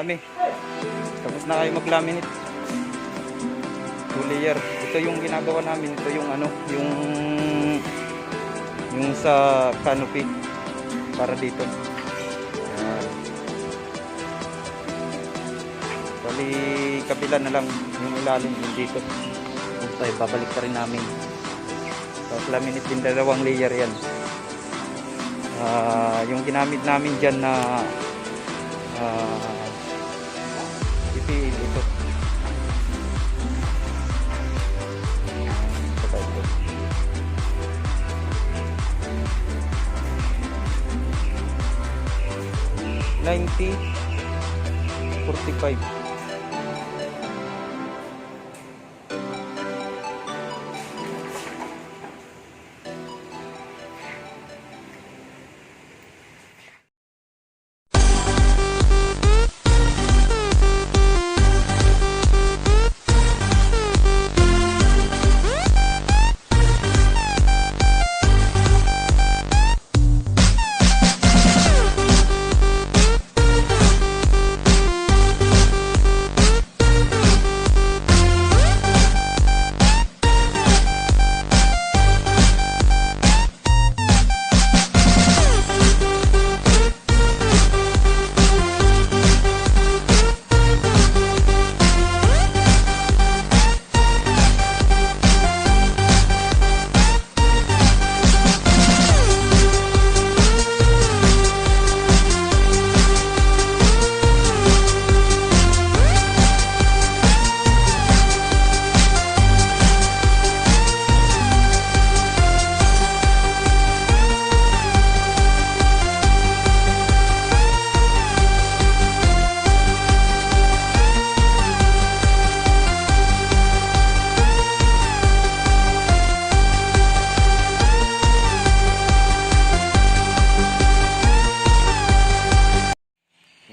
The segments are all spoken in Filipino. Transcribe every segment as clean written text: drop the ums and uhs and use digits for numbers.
kami. Tapos na kayo mag-laminate. 2 layer. Ito yung ginagawa namin. Ito yung ano, yung sa canopy para dito. Yan. Bali kabila na lang yung ilalim yung dito. Kung tayo babalik pa rin namin. Tapos laminate din 2 layer yan. Yung ginamit namin dyan na PPE ito. Ito. 90-45.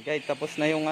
Okay, tapos na yung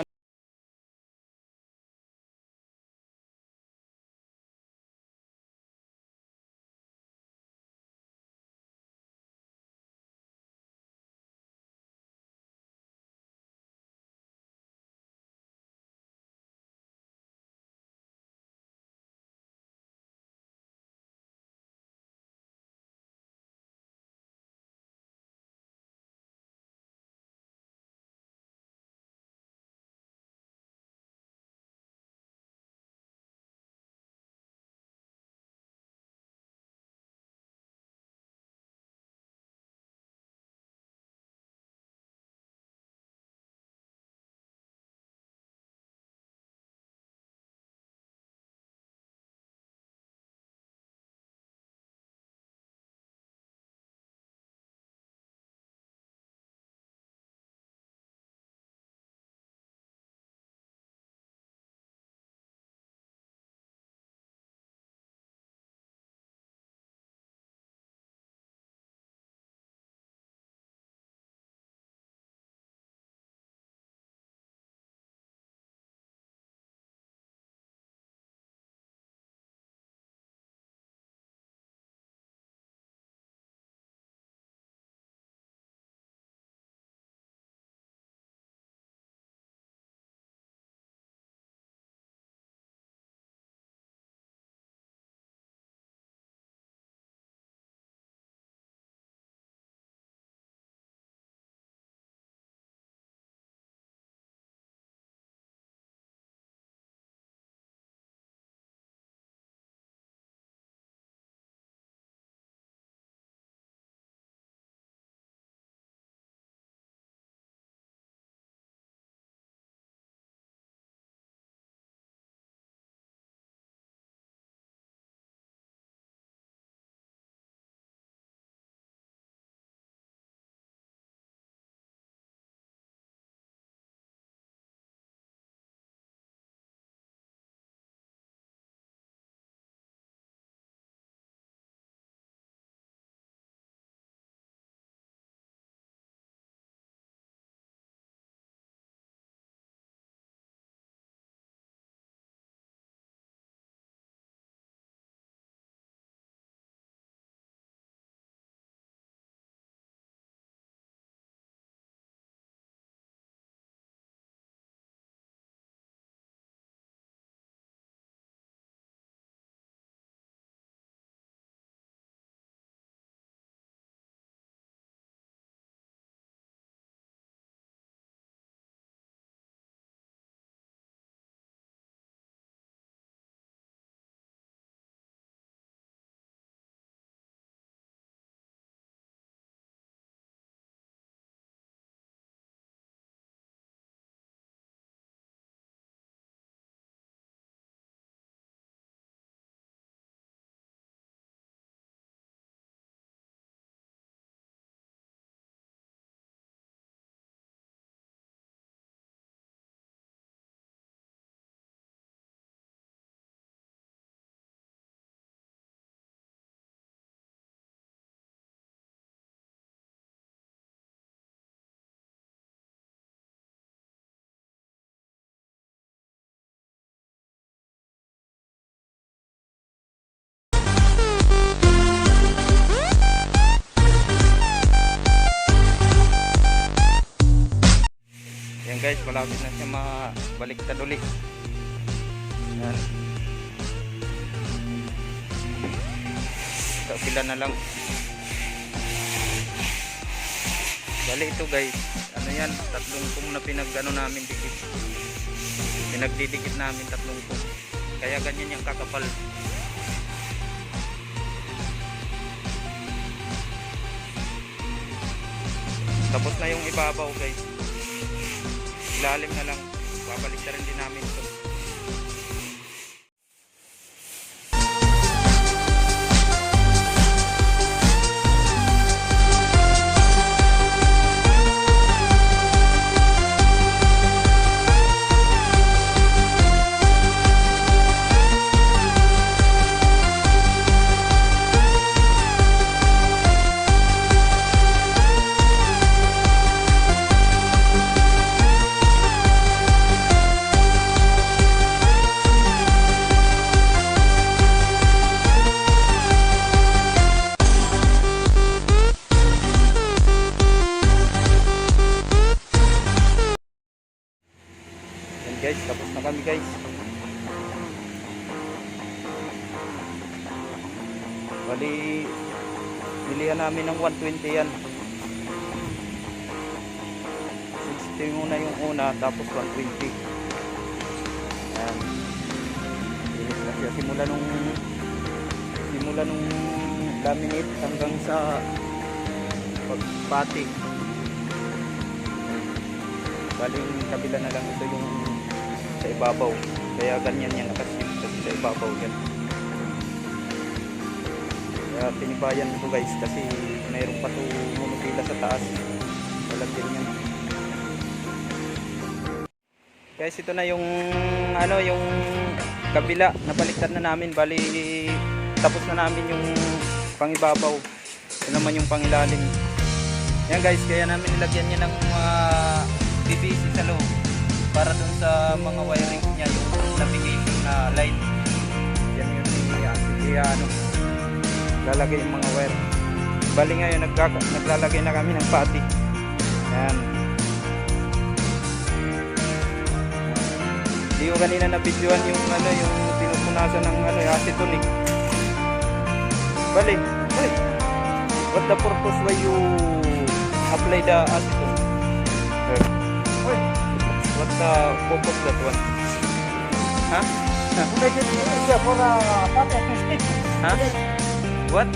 guys, malapit na siya mabaliktad uli. Yan. Kabila na lang. Bali ito guys, ano yan, tatlong kum na namin dikit. Pinagdidikit namin tatlong kum. Kaya ganyan yung kakapal. Tapos na yung ibabaw guys. Ilalim na lang. Babalik na rin din namin ito. Guys, tapos na kami guys. Bali bilihan namin ng 120 yan. 60 muna yung una, tapos 120. Yan. Bilis na siya simula nung laminate hanggang sa pagpati. Baling kabila na lang ito yung sa ibabaw, kaya ganyan yan nakasim sa ibabaw yan. Kaya tinibayan ito guys kasi mayroon pa ito monopila sa taas. Lalagyan yan guys. Ito na yung ano, yung kabila nabaliktad na namin. Bali tapos na namin yung pangibabaw. Ito naman yung pangilalim yan guys. Kaya namin nilagyan niya ng PVC sa loob para dun sa mga wiring niya, yung navigation na line. Yan yung ano, lalagay yung mga wire. Bali ngayon naglalagay na kami ng pati. Yan. Hindi ko kanina na videoan yung ano, yung pinupunasan ng ano, acetone. Bali, what the purpose why you apply the acetone? What the purpose that one? Huh? Huh? What?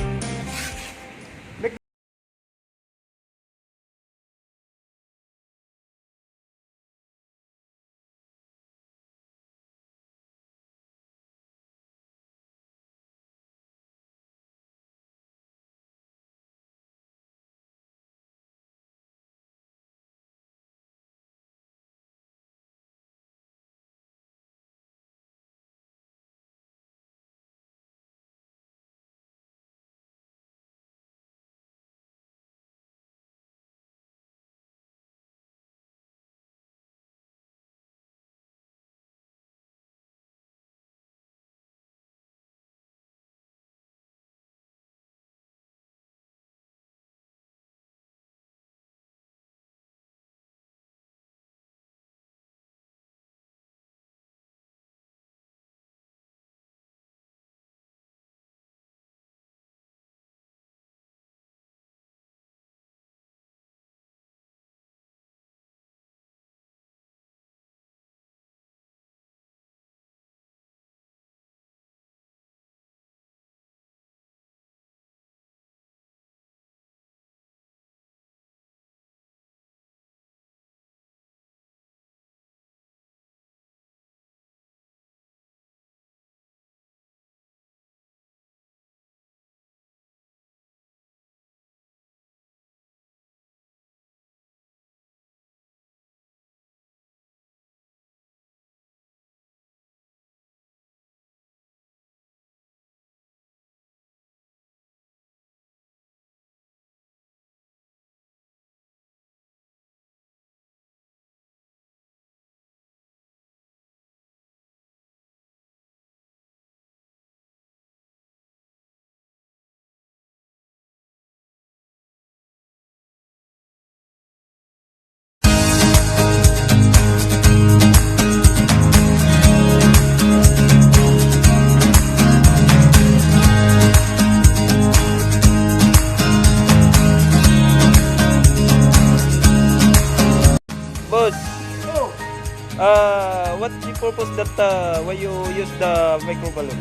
What's the purpose that why you use the micro balloon?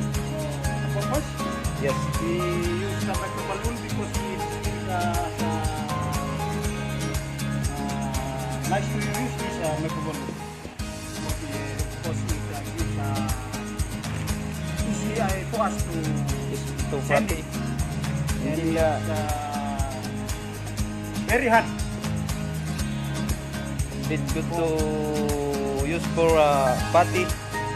Purpose? Yes. We use the micro balloon because it's nice to use this micro balloon. Because it gives easy for us to To send party. it. Hindi And very hard. it's good to use for party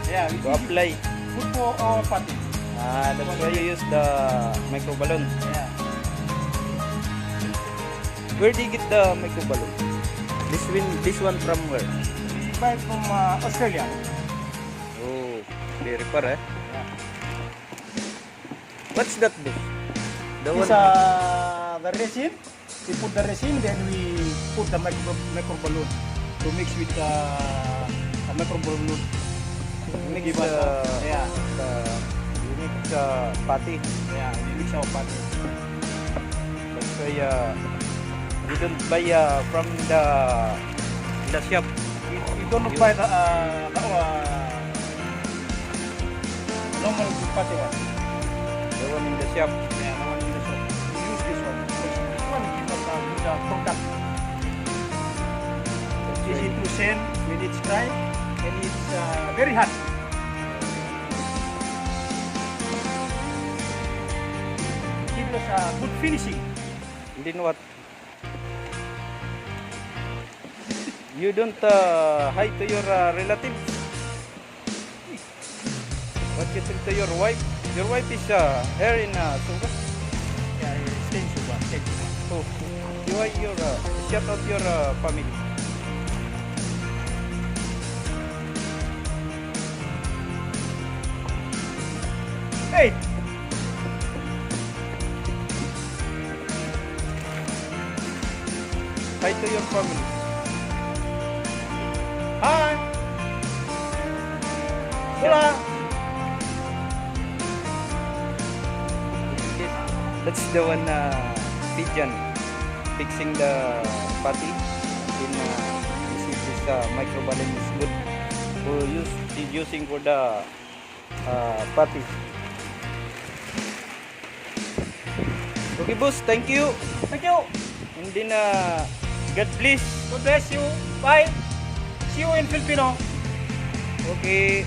Yeah, to apply. good for our party. That's why you use the micro balloon. Yeah. Where do you get the micro balloon? This one from where? We buy from Australia. Oh, very far eh. Yeah. What's that book? The This one. the resin. We put the resin, then we put the micro balloon to mix with the micro balloon. Mix Give us yeah, you mix patty. yeah, we mix our party. That's why you don't buy from the shop. We don't buy the normal party one. The one in the shop. Yeah, the one in the shop. We use this one. This one gives us good product. That's Easy why- to send when it's dry, and it's very hot. Give us good finishing. Then what? You don't hi to your relatives. What you tell to your wife? Your wife is here in Suga. Yeah, stay sugar, stay sugar. So you are your shout out your family. Hey! Hi to your family. Hi! Hola! Yes, that's the one pigeon fixing the patty. Then this micro balloon is good for using for the patty. Okay, boss. Thank you. Thank you! And then God bless. God bless you. Bye! See you in Filipino. Okay.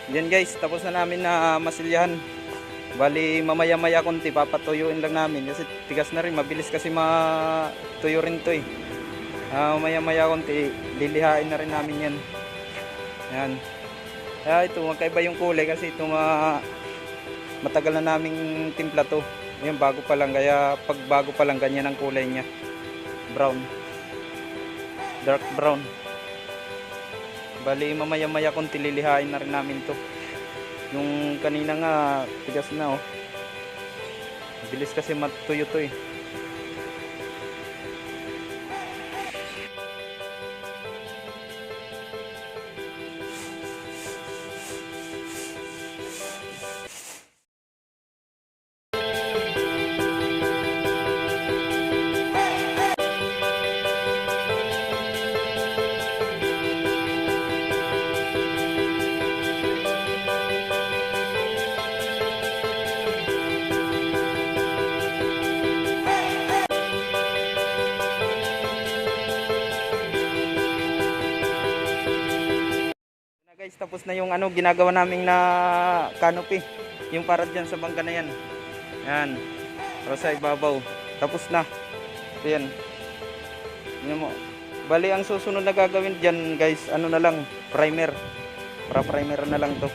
Yan guys, tapos na namin na masilyahan. Bali mamaya-maya konti papatuyuin lang namin kasi tigas na rin, mabilis kasi matuyo rin to eh. Mamaya-maya konti lilihain na rin namin yan. Yan. Ito magkaiba yung kulay kasi ito matagal na naming timpla to. Yan bago pa lang, kaya pag bago pa lang ganyan ang kulay niya. Brown. Dark brown. Bali mamaya-maya konti lilihain na rin namin to. Yung kanina nga tigas na oh. Bilis kasi matuyo to eh. tapos na yung ano ginagawa naming na canopy. Yung para dyan sa bangka na yan. Yan. Para sa ibabaw. Tapos na. Ayan. Yan mo. Bali ang susunod na gagawin dyan guys, ano na lang, primer. Para primer na lang to.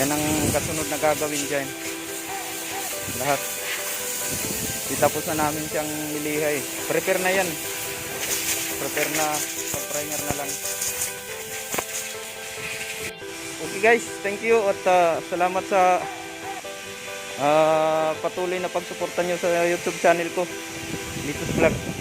Yan ang kasunod na gagawin dyan. Lahat. Itapos na namin siyang nilihay. Prepare na yan. Prepare na. Pag-primer na lang. Okay guys, thank you at salamat sa patuloy na pagsuporta nyo sa YouTube channel ko, Litos Vlog.